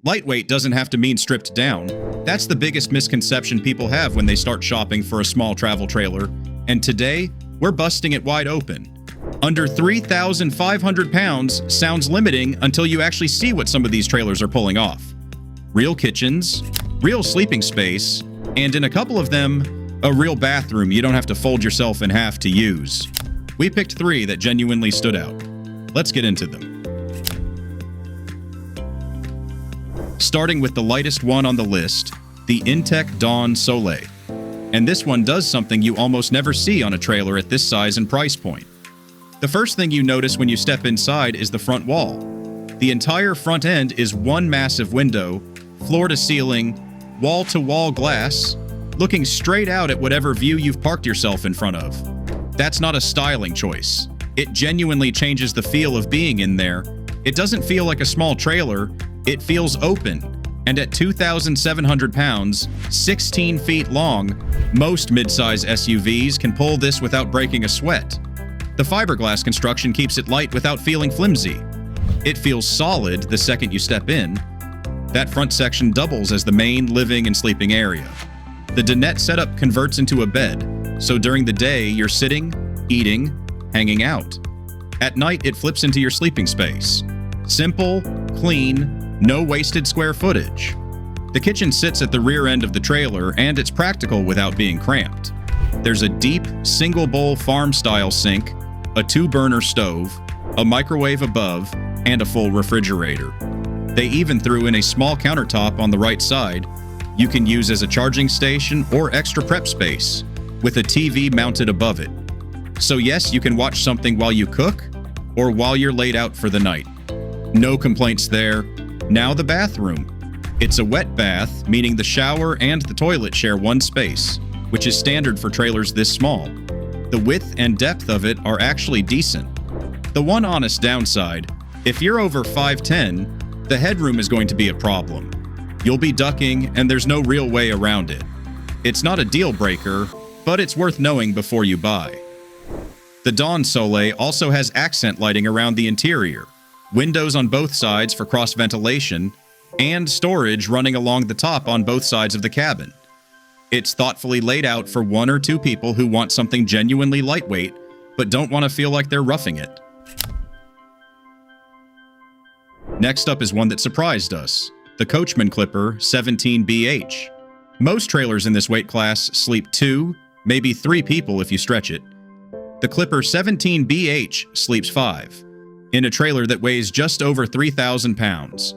Lightweight doesn't have to mean stripped down. That's the biggest misconception people have when they start shopping for a small travel trailer, and today, we're busting it wide open. Under 3,500 pounds sounds limiting until you actually see what some of these trailers are pulling off. Real kitchens, real sleeping space, and in a couple of them, a real bathroom you don't have to fold yourself in half to use. We picked 3 that genuinely stood out. Let's get into them. Starting with the lightest one on the list, the inTech Dawn Sole. And this one does something you almost never see on a trailer at this size and price point. The first thing you notice when you step inside is the front wall. The entire front end is one massive window, floor to ceiling, wall to wall glass, looking straight out at whatever view you've parked yourself in front of. That's not a styling choice. It genuinely changes the feel of being in there. It doesn't feel like a small trailer. It feels open, and at 2,700 pounds, 16 feet long, most midsize SUVs can pull this without breaking a sweat. The fiberglass construction keeps it light without feeling flimsy. It feels solid the second you step in. That front section doubles as the main living and sleeping area. The dinette setup converts into a bed, so during the day you're sitting, eating, hanging out. At night it flips into your sleeping space. Simple, clean, no wasted square footage. The kitchen sits at the rear end of the trailer, and it's practical without being cramped. There's a deep, single-bowl farm-style sink, a 2-burner stove, a microwave above, and a full refrigerator. They even threw in a small countertop on the right side you can use as a charging station or extra prep space, with a TV mounted above it. So yes, you can watch something while you cook, or while you're laid out for the night. No complaints there. Now the bathroom. It's a wet bath, meaning the shower and the toilet share one space, which is standard for trailers this small. The width and depth of it are actually decent. The one honest downside, if you're over 5'10", the headroom is going to be a problem. You'll be ducking, and there's no real way around it. It's not a deal breaker, but it's worth knowing before you buy. The Dawn Solé also has accent lighting around the interior, windows on both sides for cross-ventilation, and storage running along the top on both sides of the cabin. It's thoughtfully laid out for 1 or 2 people who want something genuinely lightweight, but don't want to feel like they're roughing it. Next up is one that surprised us, the Coachman Clipper 17BH. Most trailers in this weight class sleep 2, maybe 3 people if you stretch it. The Clipper 17BH sleeps 5. In a trailer that weighs just over 3,000 pounds.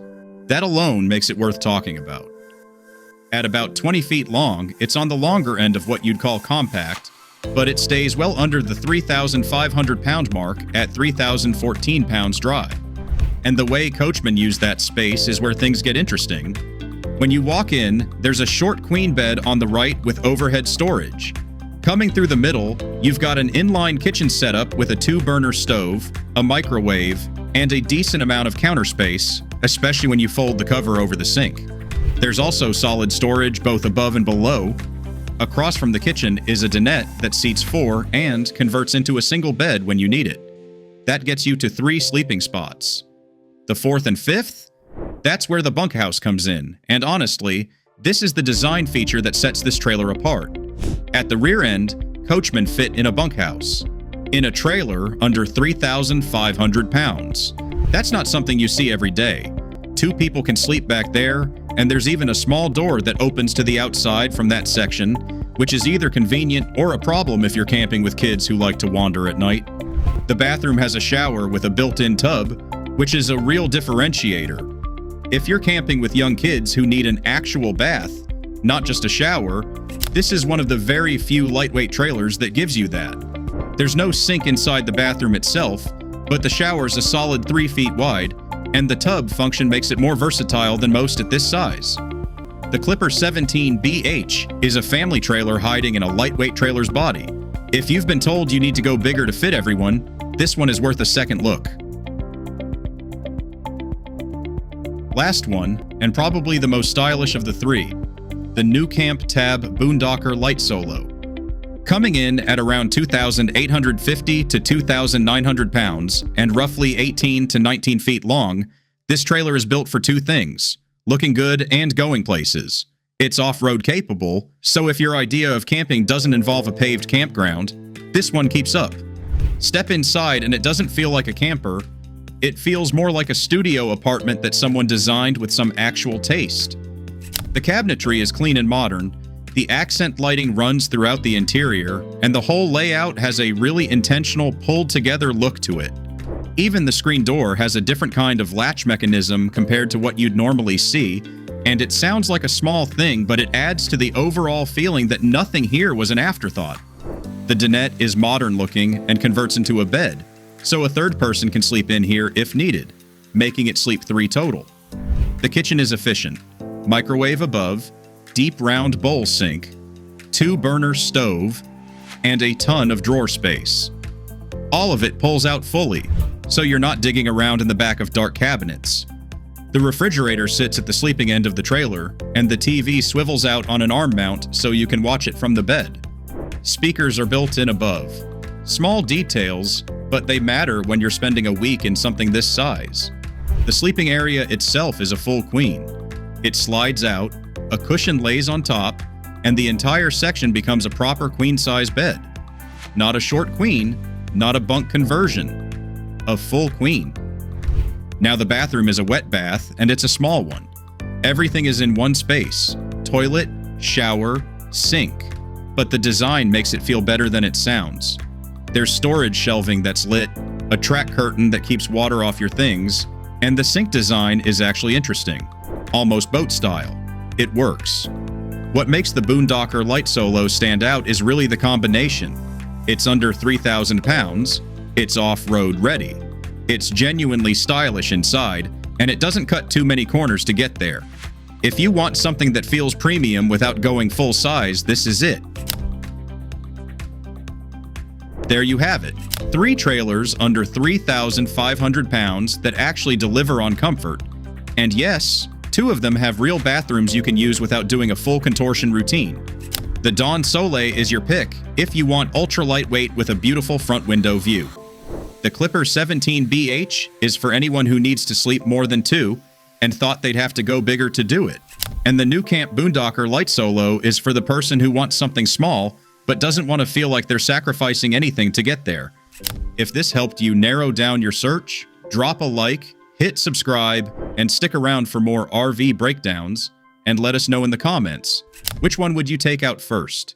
That alone makes it worth talking about. At about 20 feet long, it's on the longer end of what you'd call compact, but it stays well under the 3,500 pound mark at 3,014 pounds dry. And the way Coachmen use that space is where things get interesting. When you walk in, there's a short queen bed on the right with overhead storage. Coming through the middle, you've got an inline kitchen setup with a 2-burner stove, a microwave, and a decent amount of counter space, especially when you fold the cover over the sink. There's also solid storage both above and below. Across from the kitchen is a dinette that seats 4 and converts into a single bed when you need it. That gets you to 3 sleeping spots. The 4th and 5th? That's where the bunkhouse comes in, and honestly, this is the design feature that sets this trailer apart. At the rear end, Coachmen fit in a bunkhouse. In a trailer under 3,500 pounds. That's not something you see every day. 2 people can sleep back there, and there's even a small door that opens to the outside from that section, which is either convenient or a problem if you're camping with kids who like to wander at night. The bathroom has a shower with a built-in tub, which is a real differentiator. If you're camping with young kids who need an actual bath, not just a shower, this is one of the very few lightweight trailers that gives you that. There's no sink inside the bathroom itself, but the shower's a solid 3 feet wide, and the tub function makes it more versatile than most at this size. The Clipper 17BH is a family trailer hiding in a lightweight trailer's body. If you've been told you need to go bigger to fit everyone, this one is worth a second look. Last one, and probably the most stylish of the 3, the nuCamp TAB Boondocker Light Solo. Coming in at around 2,850 to 2,900 pounds and roughly 18 to 19 feet long, this trailer is built for 2 things: looking good and going places. It's off-road capable, so if your idea of camping doesn't involve a paved campground, this one keeps up. Step inside and it doesn't feel like a camper. It feels more like a studio apartment that someone designed with some actual taste. The cabinetry is clean and modern, the accent lighting runs throughout the interior, and the whole layout has a really intentional, pulled-together look to it. Even the screen door has a different kind of latch mechanism compared to what you'd normally see, and it sounds like a small thing, but it adds to the overall feeling that nothing here was an afterthought. The dinette is modern-looking and converts into a bed, so a third person can sleep in here if needed, making it sleep 3 total. The kitchen is efficient. Microwave above, deep round bowl sink, 2-burner stove, and a ton of drawer space. All of it pulls out fully, so you're not digging around in the back of dark cabinets. The refrigerator sits at the sleeping end of the trailer, and the TV swivels out on an arm mount so you can watch it from the bed. Speakers are built in above. Small details, but they matter when you're spending a week in something this size. The sleeping area itself is a full queen. It slides out, a cushion lays on top, and the entire section becomes a proper queen-size bed. Not a short queen, not a bunk conversion. A full queen. Now the bathroom is a wet bath, and it's a small one. Everything is in one space. Toilet, shower, sink. But the design makes it feel better than it sounds. There's storage shelving that's lit, a track curtain that keeps water off your things, and the sink design is actually interesting. Almost boat style. It works. What makes the Boondocker Light Solo stand out is really the combination. It's under 3,000 pounds, it's off-road ready, it's genuinely stylish inside, and it doesn't cut too many corners to get there. If you want something that feels premium without going full size, this is it. There you have it. 3 trailers under 3,500 pounds that actually deliver on comfort. And yes, 2 of them have real bathrooms you can use without doing a full contortion routine. The Dawn Sole is your pick if you want ultra lightweight with a beautiful front window view. The Clipper 17BH is for anyone who needs to sleep more than 2 and thought they'd have to go bigger to do it. And the nuCamp Boondocker Light Solo is for the person who wants something small but doesn't want to feel like they're sacrificing anything to get there. If this helped you narrow down your search, drop a like, hit subscribe, and stick around for more RV breakdowns, and let us know in the comments, which one would you take out first?